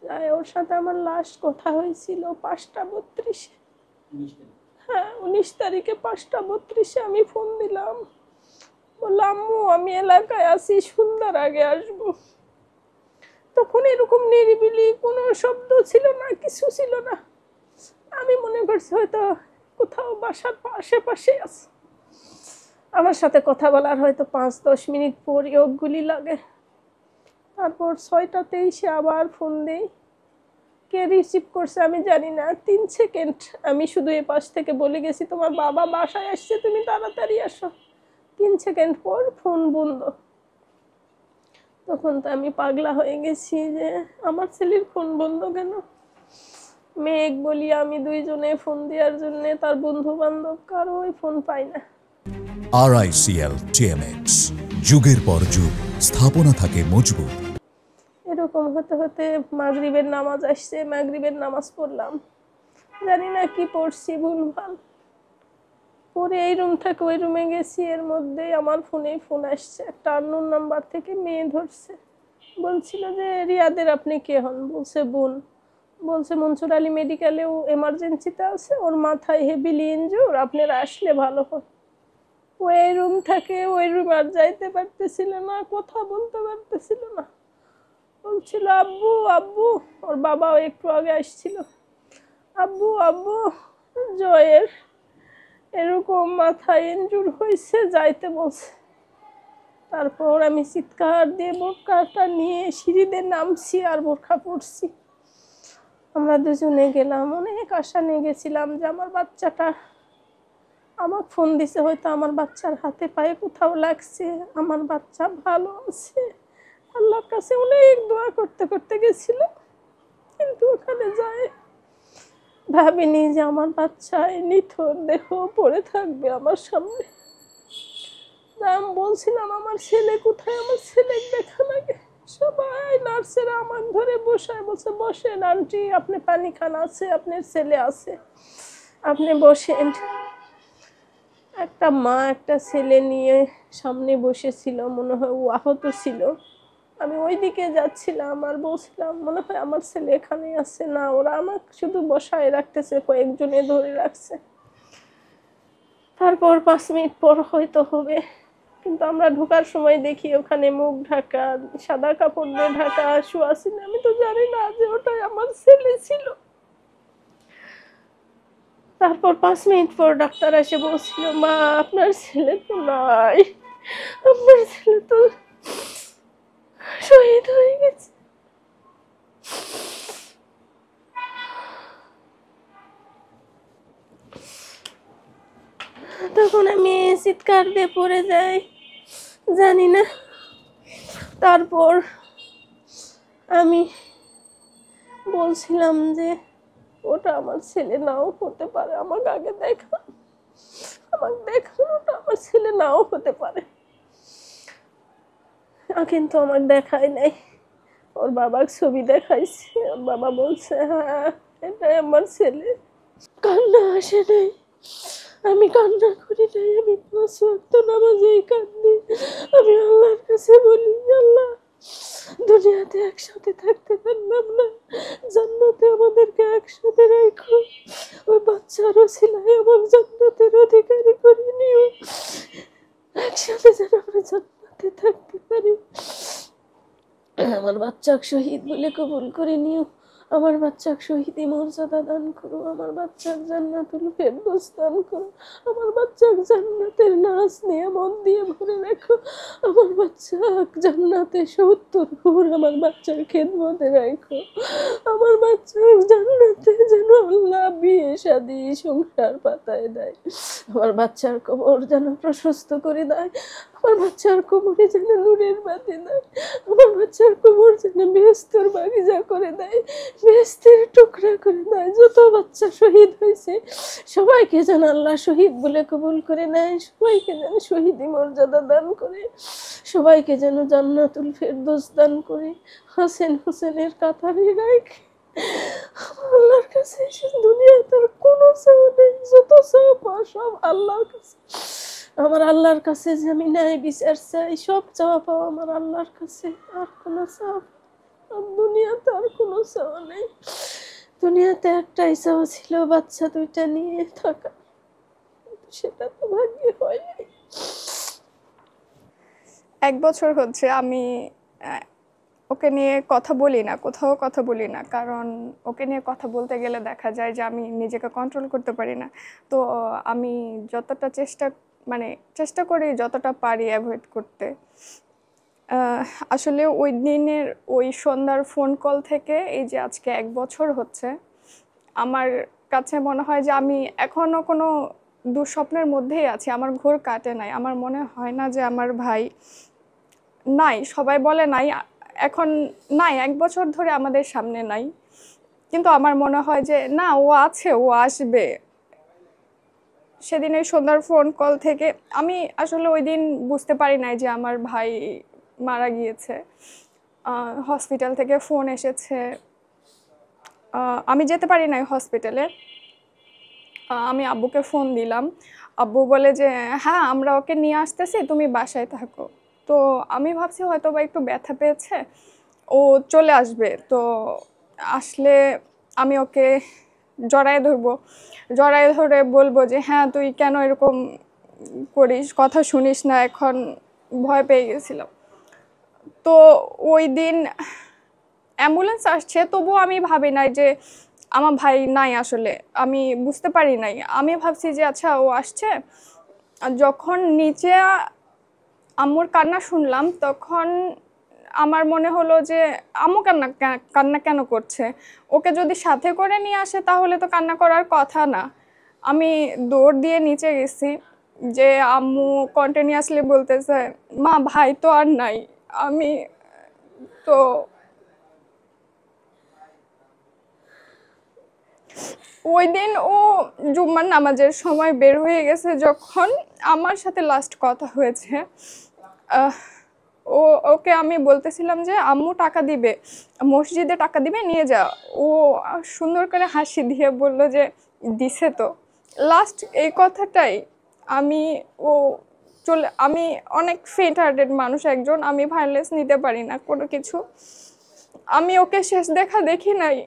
যাই ওর সাথে আমার লাস্ট কথা হয়েছিল 5টা 32-এ। হ্যাঁ, 19 তারিখে 5টা 32-এ আমি ফোন দিলাম, বললাম আম্মু আমি এলাকায় আছি, সন্ধ্যার আগে আসবো। তখন এরকম নিরিবিলি, কোনো শব্দ ছিল না, কিছু ছিল না। আমি মনে করছি হয়তো কোথাও বাসার আশেপাশে আছে। আমার সাথে কথা বলার হয়তো 5-10 মিনিট পরেও গুলি লাগে। তারপর 6টা 23-এ আবার ফোন দেই। কে রিসিভ করছে আমি জানি না, 3 সেকেন্ড আমি শুধু এ পাশ থেকে বলে গেছি তোমার বাবা বাসায় আসছে, তুমি তাড়াতাড়ি আসো। 3 সেকেন্ড পর ফোন বন্ধ। তখন তো আমি পাগলা হয়ে গেছি যে আমার ছেলের ফোন বন্ধ কেন। মেঘ বলি আমি দুইজনে ফোন দেওয়ার জন্য, তার বন্ধু বান্ধব কারোই ফোন পাই না। RICL TMX, যুগের পর যুগ স্থাপনা থাকে মজবুত। এরকম হতে হতে মাগরিবের নামাজ আসছে, মাগরিবের নামাজ পড়লাম, জানি না কি পড়ছি ভুলভাল পরে এই রুম থেকে ওই রুমে গেছি। এর মধ্যে আমার ফোনে ফোন আসছে, একটা আননোন নাম্বার থেকে মেয়ে ধরছে, বলছিল যে রিয়াদের আপনি কে হন? বলছে বোন। বলছে মনসুর আলী মেডিকেলেও এমার্জেন্সিতে আছে, ওর মাথায় হেভিলি ইনজুর, আপনারা আসলে ভালো হয়। ওই রুম থেকে ওই রুম আর যাইতে পারতেছিল না, কথা বলতে পারতেছিল না। বলছিল আব্বু আব্বু, ওর বাবাও একটু আগে আসছিল, আব্বু আব্বু জয়ের এরকম মাথায় ইনজুর হয়েছে, যাইতে বলছে। তারপর আমি চিৎকার দিয়ে বোরখাটা নিয়ে সিঁড়িতে নামছি আর বোরখা পড়ছি। আমরা দুজনে গেলাম, অনেক আশা নিয়ে গেছিলাম যে আমার বাচ্চাটা, আমার ফোন দিছে হয়তো আমার বাচ্চার হাতে পায়ে কোথাও লাগছে, আমার বাচ্চা ভালো আছে। আল্লাহর কাছে অনেক দোয়া করতে করতে গেছিল, কিন্তু ওখানে যায় ভাবিনি যে আমার বাচ্চা নিথর দেহ পড়ে থাকবে আমার সামনে। আমি বলছিলাম আমার ছেলে কোথায়, আমার ছেলে দেখা লাগে। সবাই নার্সেরা আমার ধরে বসায়, বলছে বসেন আন্টি, আপনি পানি খান, আছে আপনার ছেলে আছে, আপনি বসেন। একটা মা একটা ছেলে নিয়ে সামনে বসেছিল, মনে হয় ও আহত ছিল। আমি ওই দিকে যাচ্ছিলাম আর বলছিলাম মনে হয় আমার ছেলে এখানে আছে, না ওরা আমাকে শুধু বসায় রাখতেছে, কয়েকজনে ধরে রাখছে। তারপর 5 মিনিট পর হয়তো হবে, কিন্তু আমরা ঢোকার সময় দেখি ওখানে মুখ ঢাকা, সাদা কাপড় দিয়ে ঢাকা শোয়া ছিল। আমি তো জানি না যে ওটাই আমার ছেলে ছিল। তারপর 5 মিনিট পর ডাক্তার এসে বলছিল মা আপনার ছেলে তো নাই, আপনার ছেলে তো শহীদ হয়ে গেছে। তখন আমি চিৎকার দিয়ে পড়ে যাই, জানি না। তারপর আমি বলছিলাম যে ওটা আমার ছেলে নাও হতে পারে, আমাকে আগে দেখা, আমাকে দেখান, ওটা আমার ছেলে নাও হতে পারে। কিন্তু আমার দেখাই নাই। ওর বাবার ছবি দেখাইছে, ওর বাবা বলছে হ্যাঁ এটাই আমার ছেলে। কান্না আসে নাই, আমি কান্না করি নাই, আমি 5 ওয়াক্ত নামাজেই কাঁদি। আমি আল্লাহর কাছে বলি আল্লাহ দুনিয়াতে একসাথে থাকতে পারলাম না, জান্নাতে আমাদেরকে একসাথে রাখো, ওই বাচ্চার ওসিলায় আমার জান্নাতের অধিকারী করে নিও, একসাথে যেন আমরা জান্নাতে থাকতে পারি। আমার বাচ্চাকে শহীদ বলে কবুল করে নিও, আমার বাচ্চাকে শহীদি মর্যাদা দান করো, আমার বাচ্চাকে জান্নাতুল ফেরদৌস দান করো, আমার বাচ্চাকে জান্নাতের নাজ নিয়ামত দিয়ে ভরে রাখো, আমার বাচ্চাকে জান্নাতে 70 হুর আমার বাচ্চার খেদমতে রাখো, আমার বাচ্চাকে জান্নাতে যেন আল্লাহ বিয়ে শাদী সংসার পাতায় দেয়, আমার বাচ্চার কবর যেন প্রশস্ত করে দেয়, আমার বাচ্চার কবরে যেন নূরের বাতি দেয়, আমার বাচ্চার কবর যেন বেহেশতের বাগিচা করে দেয়, বেহেশতের টুকরা করে দেয়। যত বাচ্চা শহীদ হয়েছে সবাইকে যেন আল্লাহ শহীদ বলে কবুল করে নেয়, সবাইকে যেন শহীদি মর্যাদা দান করে, সবাইকে যেন জান্নাতুল ফেরদৌস দান করে, হাসান হোসেনের কাতারে রাখে। আল্লাহর কাছে দুনিয়াতে কোনো চাওয়া নেই, যত চাওয়া পাওয়া সব আল্লাহর কাছে। আমার আল্লাহর কাছে যে আমি ন্যায় বিচার চাই, সব চাওয়া পাওয়া আমার আল্লাহর কাছে, আর কোনো চাওয়া আর দুনিয়াতে আর কোনো চাওয়া নেই। দুনিয়াতে একটাই চাওয়া ছিল বাচ্চা দুইটা নিয়ে থাকা, কিন্তু সেটা তো ভাগ্যে হয় নাই। 1 বছর হচ্ছে আমি আহ, ওকে নিয়ে কথা বলি না, কোথাও কথা বলি না, কারণ ওকে নিয়ে কথা বলতে গেলে দেখা যায় যে আমি নিজেকে কন্ট্রোল করতে পারি না। তো আমি যতটা চেষ্টা করি যতটা পারি অ্যাভয়েড করতে। আহ, আসলে ওই দিনের ওই সন্ধ্যার ফোন কল থেকে এই যে আজকে 1 বছর হচ্ছে, আমার কাছে মনে হয় যে আমি এখনো কোনো দুঃস্বপ্নের মধ্যেই আছি, আমার ঘোর কাটে নাই। আমার মনে হয় না যে আমার ভাই নাই, সবাই বলে নাই, এখন নাই, 1 বছর ধরে আমাদের সামনে নাই, কিন্তু আমার মনে হয় যে না, ও আছে, ও আসবে। সেদিন এই সন্ধ্যার ফোন কল থেকে আমি আসলে ওই দিন বুঝতে পারি নাই যে আমার ভাই মারা গিয়েছে। হসপিটাল থেকে ফোন এসেছে, আমি যেতে পারি নাই হসপিটালে। আমি আব্বুকে ফোন দিলাম, আব্বু বলে যে হ্যাঁ আমরা ওকে নিয়ে আসতেছি, তুমি বাসায় থাকো। তো আমি ভাবছি হয়তো বা একটু ব্যথা পেয়েছে, ও চলে আসবে। তো আসলে আমি ওকে জড়ায় ধরবো, জড়ায় ধরে বলবো যে হ্যাঁ তুই কেন এরকম করিস, কথা শুনিস না, এখন ভয় পেয়ে গেছিলাম। তো ওই দিন অ্যাম্বুলেন্স আসছে, তবুও আমি ভাবি নাই যে আমার ভাই নাই। আসলে আমি বুঝতে পারি নাই, আমি ভাবছি যে আচ্ছা ও আসছে। আর যখন নিচে আম্মুর কান্না শুনলাম, তখন আমার মনে হলো যে আম্মু কান্না কেন করছে, ওকে যদি সাথে করে নিয়ে আসে তাহলে তো কান্না করার কথা না। আমি দৌড় দিয়ে নিচে গেছি, যে আম্মু কন্টিনিউয়াসলি বলতেছে মা ভাই তো আর নাই। আমি তো ওই দিন ও জুম্মার নামাজের সময় বের হয়ে গেছে, যখন আমার সাথে লাস্ট কথা হয়েছে। আহ, ওকে আমি বলতেছিলাম যে আম্মু টাকা দিবে, মসজিদে টাকা দিবে, নিয়ে যা। ও সুন্দর করে হাসি দিয়ে বলল যে দিছে তো। লাস্ট এই কথাটাই আমি ও আমি অনেক ফেন্ট হার্টেড মানুষ একজন, আমি ভায়োলেন্স নিতে পারি না কোনো কিছু। আমি ওকে শেষ দেখা দেখি নাই।